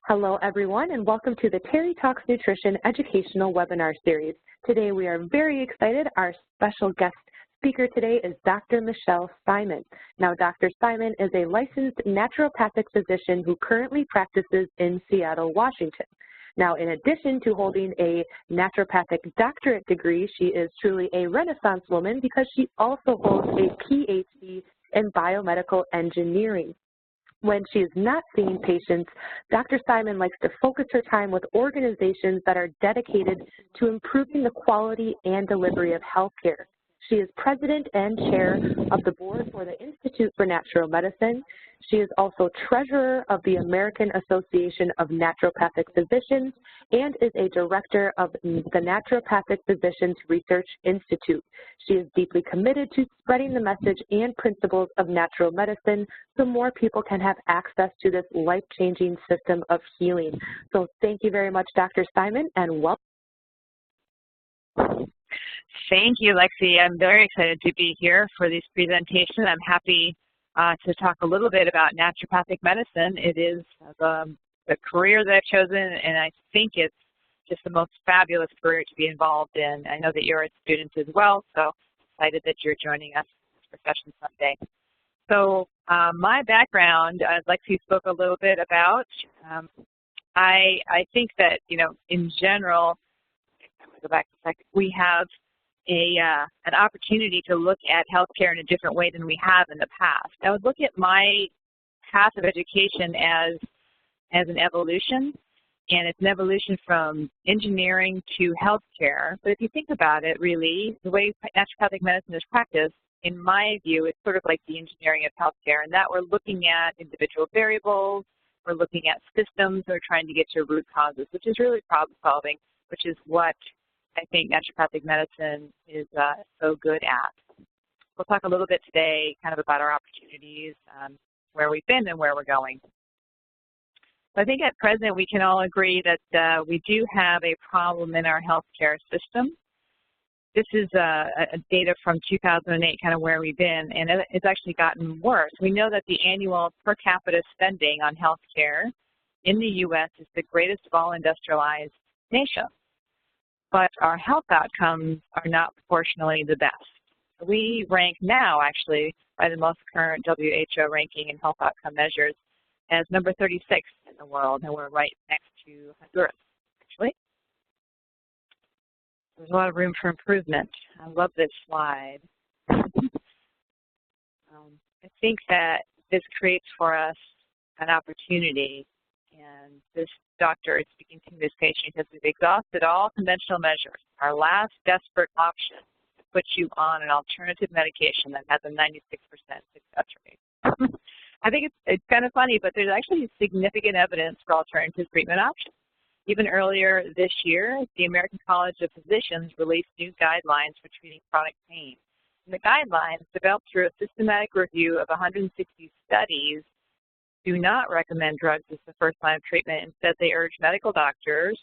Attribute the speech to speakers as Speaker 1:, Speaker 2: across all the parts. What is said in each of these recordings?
Speaker 1: Hello, everyone, and welcome to the Terry Talks Nutrition Educational Webinar Series. Today, we are very excited. Our special guest speaker today is Dr. Michelle Simon. Now, Dr. Simon is a licensed naturopathic physician who currently practices in Seattle, Washington. Now, in addition to holding a naturopathic doctorate degree, she is truly a Renaissance woman because she also holds a PhD in biomedical engineering. When she is not seeing patients, Dr. Simon likes to focus her time with organizations that are dedicated to improving the quality and delivery of healthcare. She is president and chair of the board for the Institute for Natural Medicine. She is also treasurer of the American Association of Naturopathic Physicians and is a director of the Naturopathic Physicians Research Institute. She is deeply committed to spreading the message and principles of natural medicine so more people can have access to this life-changing system of healing. So thank you very much, Dr. Simon, and welcome.
Speaker 2: Thank you, Lexi. I'm very excited to be here for this presentation. I'm happy to talk a little bit about naturopathic medicine. It is the career that I've chosen, and I think it's just the most fabulous career to be involved in. I know that you're a student as well, so excited that you're joining us for session someday. So my background, as Lexi spoke a little bit about, I think that, you know, in general, I'm going to go back a second, we have an opportunity to look at healthcare in a different way than we have in the past. I would look at my path of education as an evolution, and it's an evolution from engineering to healthcare. But if you think about it, really, the way naturopathic medicine is practiced, in my view, it's sort of like the engineering of healthcare, in that we're looking at individual variables, we're looking at systems, we're trying to get to root causes, which is really problem solving, which is what I think naturopathic medicine is so good at. We'll talk a little bit today kind of about our opportunities, where we've been and where we're going. So I think at present we can all agree that we do have a problem in our healthcare system. This is data from 2008, kind of where we've been, and it's actually gotten worse. We know that the annual per capita spending on healthcare in the U.S. is the greatest of all industrialized nations, but our health outcomes are not proportionally the best. We rank now, actually, by the most current WHO ranking in health outcome measures as number 36 in the world, and we're right next to Honduras, actually. There's a lot of room for improvement. I love this slide. I think that this creates for us an opportunity, and this doctor is speaking to this patient because we've exhausted all conventional measures. Our last desperate option is to put you on an alternative medication that has a 96% success rate. I think it's kind of funny, but there's actually significant evidence for alternative treatment options. Even earlier this year, the American College of Physicians released new guidelines for treating chronic pain. And the guidelines, developed through a systematic review of 160 studies, do not recommend drugs as the first line of treatment. Instead, they urge medical doctors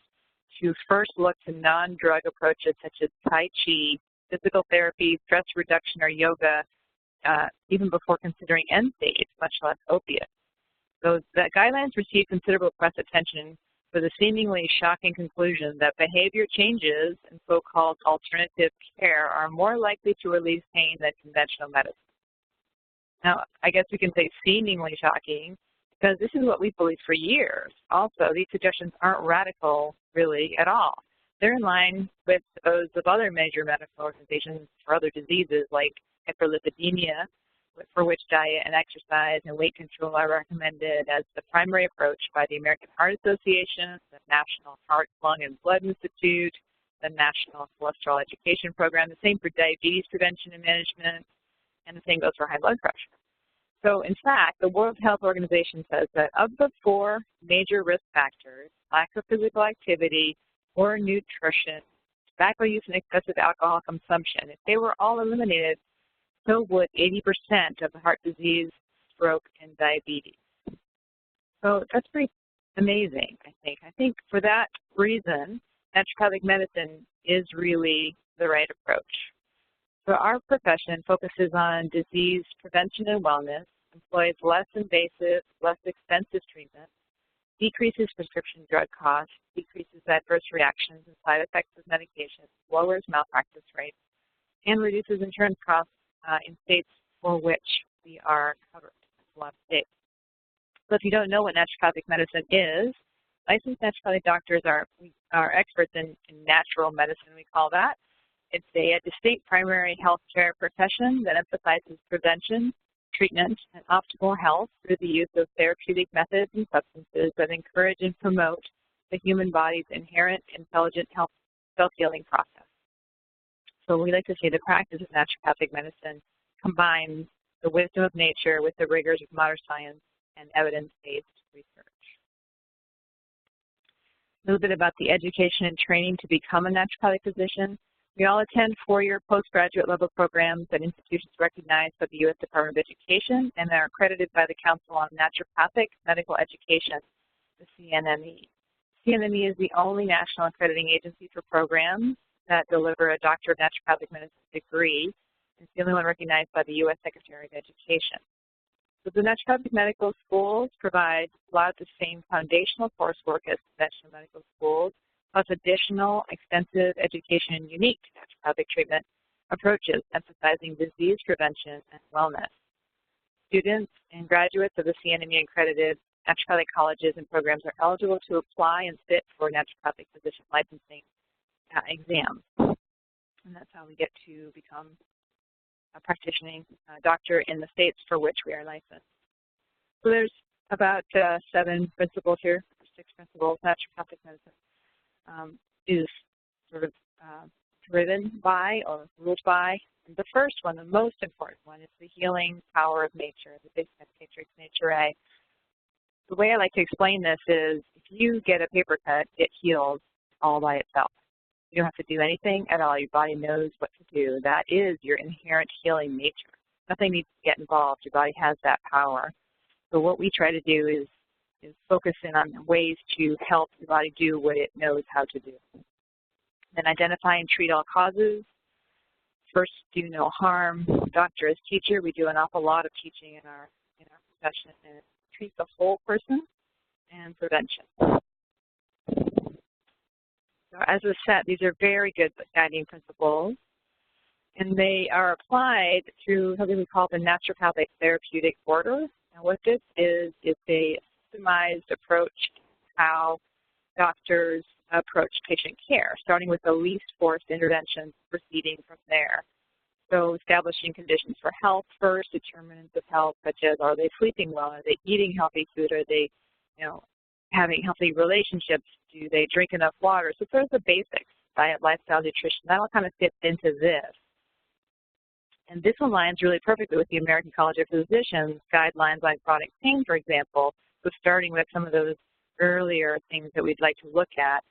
Speaker 2: to first look to non-drug approaches such as Tai Chi, physical therapy, stress reduction, or yoga, even before considering NSAIDs, much less opiates. So the guidelines received considerable press attention for the seemingly shocking conclusion that behavior changes in so-called alternative care are more likely to relieve pain than conventional medicine. Now, I guess we can say seemingly shocking because this is what we've believed for years. Also, these suggestions aren't radical, really, at all. They're in line with those of other major medical organizations for other diseases like hyperlipidemia, for which diet and exercise and weight control are recommended as the primary approach by the American Heart Association, the National Heart, Lung, and Blood Institute, the National Cholesterol Education Program, the same for diabetes prevention and management, and the same goes for high blood pressure. So in fact, the World Health Organization says that of the 4 major risk factors, lack of physical activity, poor nutrition, tobacco use, and excessive alcohol consumption, if they were all eliminated, so would 80% of the heart disease, stroke, and diabetes. So that's pretty amazing, I think. I think for that reason, naturopathic medicine is really the right approach. So our profession focuses on disease prevention and wellness, employs less invasive, less expensive treatment, decreases prescription drug costs, decreases adverse reactions and side effects of medications, lowers malpractice rates, and reduces insurance costs in states for which we are covered. That's a lot of states. So if you don't know what naturopathic medicine is, licensed naturopathic doctors are experts in natural medicine, we call that. It's a distinct primary health care profession that emphasizes prevention, treatment, and optimal health through the use of therapeutic methods and substances that encourage and promote the human body's inherent intelligent health self-healing process. So we like to say the practice of naturopathic medicine combines the wisdom of nature with the rigors of modern science and evidence-based research. A little bit about the education and training to become a naturopathic physician. We all attend four-year postgraduate level programs at institutions recognized by the U.S. Department of Education and are accredited by the Council on Naturopathic Medical Education, the CNME. CNME is the only national accrediting agency for programs that deliver a Doctor of Naturopathic Medicine degree, and it's the only one recognized by the U.S. Secretary of Education. So the naturopathic medical schools provide a lot of the same foundational coursework as conventional medical schools, plus additional extensive education and unique to naturopathic treatment approaches emphasizing disease prevention and wellness. Students and graduates of the CNME accredited naturopathic colleges and programs are eligible to apply and sit for naturopathic physician licensing exams. And that's how we get to become a practicing doctor in the states for which we are licensed. So there's about 7 principles here, or 6 principles. Naturopathic medicine is sort of driven by or ruled by. And the first one, the most important one, is the healing power of nature, the basic matrix, nature A. The way I like to explain this is if you get a paper cut, it heals all by itself. You don't have to do anything at all. Your body knows what to do. That is your inherent healing nature. Nothing needs to get involved. Your body has that power. So what we try to do is focus in on ways to help your body do what it knows how to do. Then identify and treat all causes. First, do no harm. Doctor as teacher, we do an awful lot of teaching in our profession, and it treats the whole person and prevention. So as a set, these are very good guiding principles, and they are applied through something we call the naturopathic therapeutic order. And what this is a systemized approach to how doctors approach patient care, starting with the least forced interventions, proceeding from there. So establishing conditions for health first, determinants of health, such as are they sleeping well, are they eating healthy food, are they, having healthy relationships, do they drink enough water? So there's the basics, diet, lifestyle, nutrition. That all kind of fits into this. And this one aligns really perfectly with the American College of Physicians guidelines on chronic pain, for example. So starting with some of those earlier things that we'd like to look at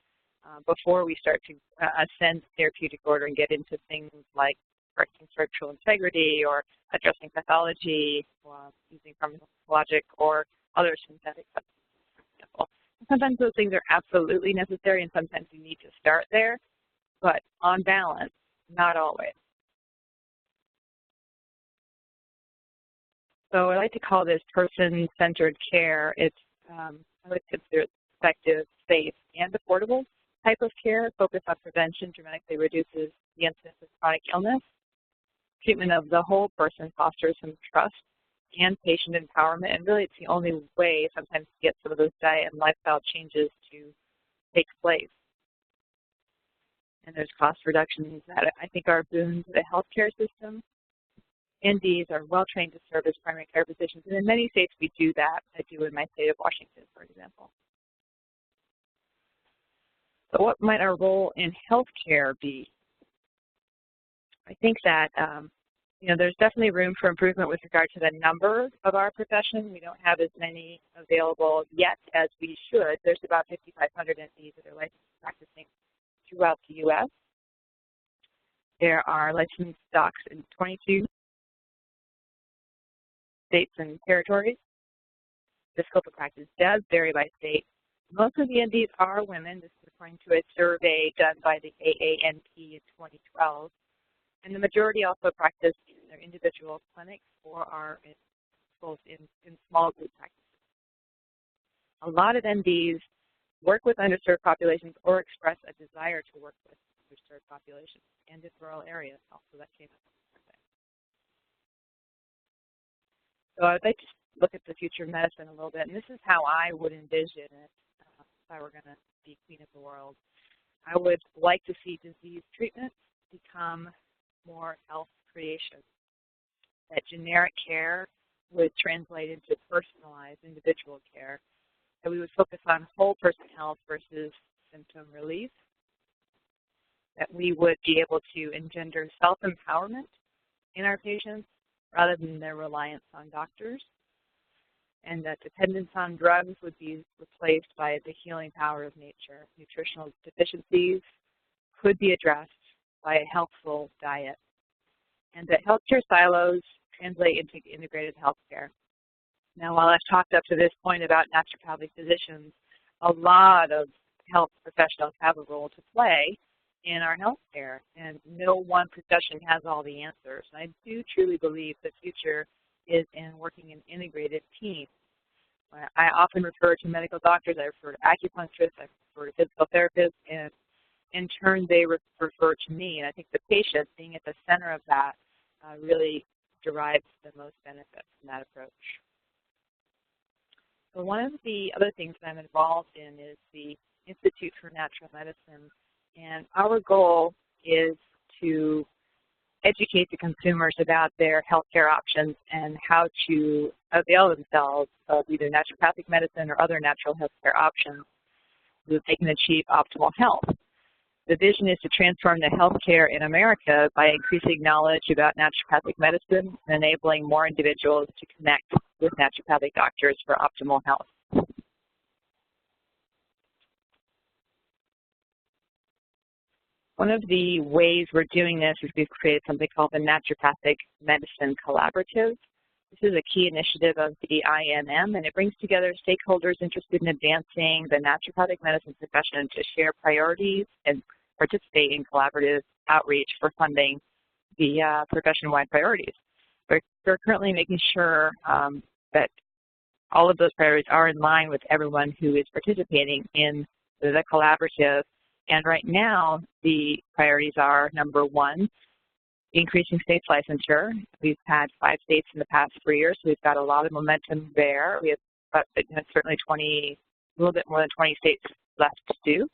Speaker 2: before we start to ascend therapeutic order and get into things like correcting structural integrity or addressing pathology, using pharmacologic or other synthetic substances. Sometimes those things are absolutely necessary, and sometimes you need to start there, but on balance, not always. So I like to call this person-centered care. It's, I would consider it effective, safe, and affordable type of care. Focus on prevention dramatically reduces the incidence of chronic illness. Treatment of the whole person fosters some trust and patient empowerment, and really it's the only way sometimes to get some of those diet and lifestyle changes to take place. And there's cost reductions that I think are boons to the healthcare system. NDs are well trained to serve as primary care physicians, and in many states we do that. I do in my state of Washington, for example. So what might our role in healthcare be? I think that there's definitely room for improvement with regard to the number of our profession. We don't have as many available yet as we should. There's about 5,500 NDs that are licensed practicing throughout the U.S. There are licensed docs in 22 states and territories. The scope of practice does vary by state. Most of the NDs are women. This is according to a survey done by the AANP in 2012. And the majority also practice in their individual clinics or are both in small group practices. A lot of MDs work with underserved populations or express a desire to work with underserved populations and in rural areas also. That came up. So I'd like to look at the future of medicine a little bit, and this is how I would envision it if I were going to be queen of the world. I would like to see disease treatment become more health creation, that generic care would translate into personalized individual care, that we would focus on whole person health versus symptom relief, that we would be able to engender self-empowerment in our patients rather than their reliance on doctors, and that dependence on drugs would be replaced by the healing power of nature. Nutritional deficiencies could be addressed by a healthful diet, and that healthcare silos translate into integrated healthcare. Now, while I've talked up to this point about naturopathic physicians, a lot of health professionals have a role to play in our healthcare, and no one profession has all the answers. And I do truly believe the future is in working in integrated teams. I often refer to medical doctors, I refer to acupuncturists, I refer to physical therapists, and in turn they refer to me. And I think the patient being at the center of that really derives the most benefit from that approach. So one of the other things that I'm involved in is the Institute for Natural Medicine, and our goal is to educate the consumers about their healthcare options and how to avail themselves of either naturopathic medicine or other natural healthcare options so that they can achieve optimal health. The vision is to transform the healthcare in America by increasing knowledge about naturopathic medicine and enabling more individuals to connect with naturopathic doctors for optimal health. One of the ways we're doing this is we've created something called the Naturopathic Medicine Collaborative. This is a key initiative of the INM, and it brings together stakeholders interested in advancing the naturopathic medicine profession to share priorities and participate in collaborative outreach for funding the profession-wide priorities. We're currently making sure that all of those priorities are in line with everyone who is participating in the collaborative. And right now, the priorities are, number one, increasing states licensure. We've had 5 states in the past 3 years, so we've got a lot of momentum there. We have certainly a little bit more than 20 states left to do.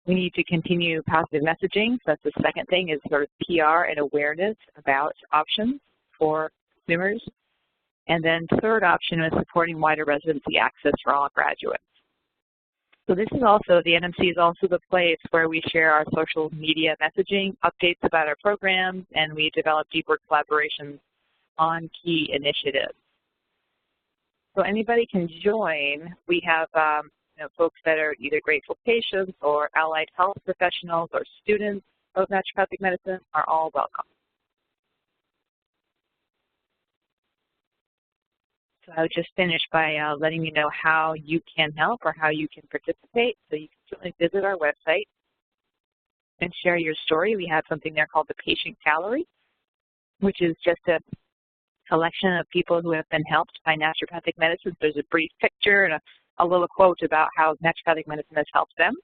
Speaker 2: We need to continue positive messaging. So that's the second thing, is sort of PR and awareness about options for consumers. And then third option is supporting wider residency access for all graduates. So this is also, the NMC is also the place where we share our social media messaging, updates about our programs, and we develop deeper collaborations on key initiatives. So anybody can join. We have folks that are either grateful patients or allied health professionals or students of naturopathic medicine are all welcome. So I would just finish by letting you know how you can help or how you can participate. So you can certainly visit our website and share your story. We have something there called the Patient Gallery, which is just a collection of people who have been helped by naturopathic medicine. There's a brief picture and a little quote about how naturopathic medicine has helped them.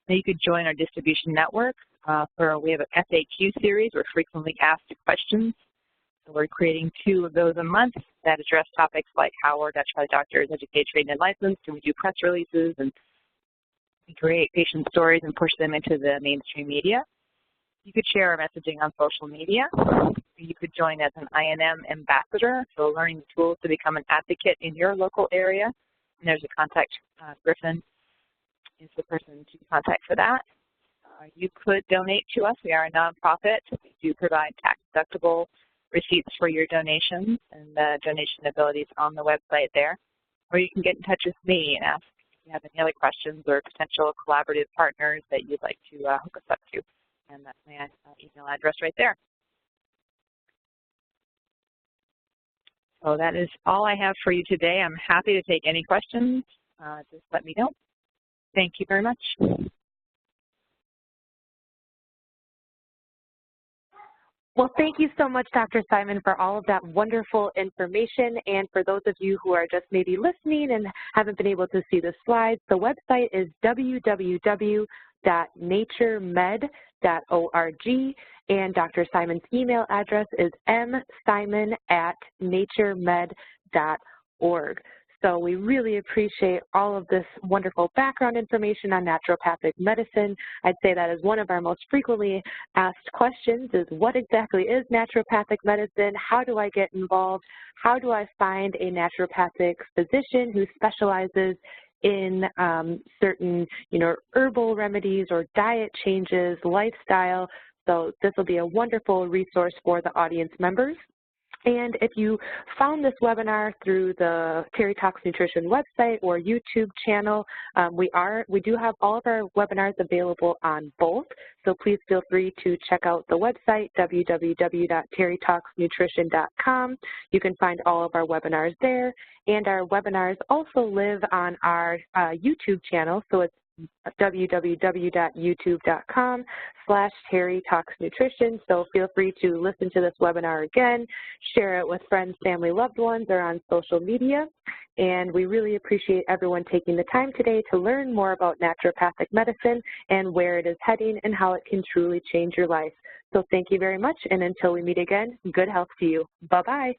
Speaker 2: Now you could join our distribution network. We have an FAQ series, or frequently asked questions. So we're creating 2 of those a month that address topics like how are naturopathic doctors educated, trained, and licensed, and we do press releases, and we create patient stories and push them into the mainstream media. You could share our messaging on social media. You could join as an INM ambassador, so learning the tools to become an advocate in your local area. And there's a contact. Griffin is the person to contact for that. You could donate to us. We are a nonprofit. We do provide tax-deductible receipts for your donations, and the donation ability is on the website there. Or you can get in touch with me and ask if you have any other questions or potential collaborative partners that you'd like to hook us up to. And that's my email address right there. So that is all I have for you today. I'm happy to take any questions. Just let me know. Thank you very much.
Speaker 1: Well, thank you so much, Dr. Simon, for all of that wonderful information. And for those of you who are just maybe listening and haven't been able to see the slides, the website is www.naturemed.org, and Dr. Simon's email address is msimon@naturemed.org. So we really appreciate all of this wonderful background information on naturopathic medicine. I'd say that is one of our most frequently asked questions is what exactly is naturopathic medicine? How do I get involved? How do I find a naturopathic physician who specializes in certain, herbal remedies or diet changes, lifestyle? So this will be a wonderful resource for the audience members. And if you found this webinar through the Terry Talks Nutrition website or YouTube channel, we do have all of our webinars available on both. So please feel free to check out the website, www.terrytalksnutrition.com. You can find all of our webinars there. And our webinars also live on our YouTube channel. So it's www.youtube.com/terrytalksnutrition. So feel free to listen to this webinar again, share it with friends, family, loved ones, or on social media. And we really appreciate everyone taking the time today to learn more about naturopathic medicine and where it is heading and how it can truly change your life. So thank you very much, and until we meet again, good health to you. Bye-bye.